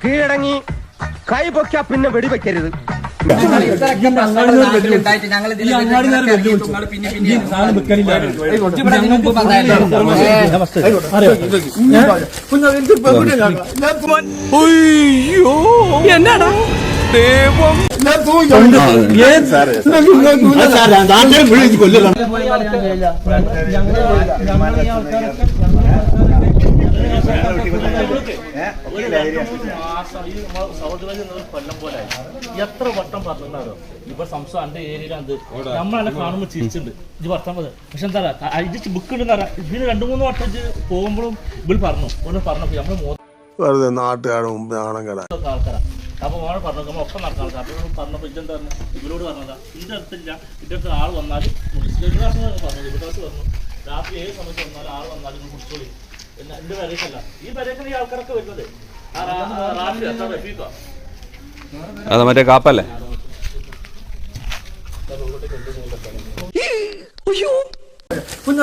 കീഴടങ്ങി കൈ പൊക്കാ പിന്നെ വെടിവെക്കരുത്. എന്നാടാ ദൈവം കൊല്ലം പോലെ എത്ര വട്ടം പറഞ്ഞോ ഇപ്പൊ സംസ്ഥാനം എന്റെ ഏരിയയിലാണ് നമ്മളെന്നെ കാണുമ്പോൾ ചിരിച്ചിട്ടുണ്ട് ഇത് വർത്താൻ പോലെ. പക്ഷെ എന്താ ഇത് ബുക്ക് ഉണ്ടെന്ന് ഇതിന് 2-3 വട്ടം പോകുമ്പോഴും ഇവർ പറഞ്ഞു പറഞ്ഞപ്പോ നമ്മള് നാട്ടുകാരും ആൾക്കാരാ അപ്പൊ മോനെ പറഞ്ഞു നമ്മളൊക്കെ നടക്കുന്ന ആൾക്കാർ അപ്പൊ പറഞ്ഞപ്പോ ഇതെന്താ പറഞ്ഞു ഇവരോട് പറഞ്ഞതാ ഇതിന്റെ അടുത്തില്ല ഇതിന്റെ അടുത്ത് ആൾ വന്നാലും പറഞ്ഞു ഇവിടെ പറഞ്ഞു രാത്രി 7 സമയത്ത് വന്നാലും ആൾ വന്നാലും നിങ്ങൾ കുടിച്ചോളി. എന്റെ പെരേക്കല്ല ഈ പെരേക്കാണ് ഈ ആൾക്കാരൊക്കെ വരുന്നത്. അത് മറ്റേ കാപ്പല്ലേ? കുഞ്ഞ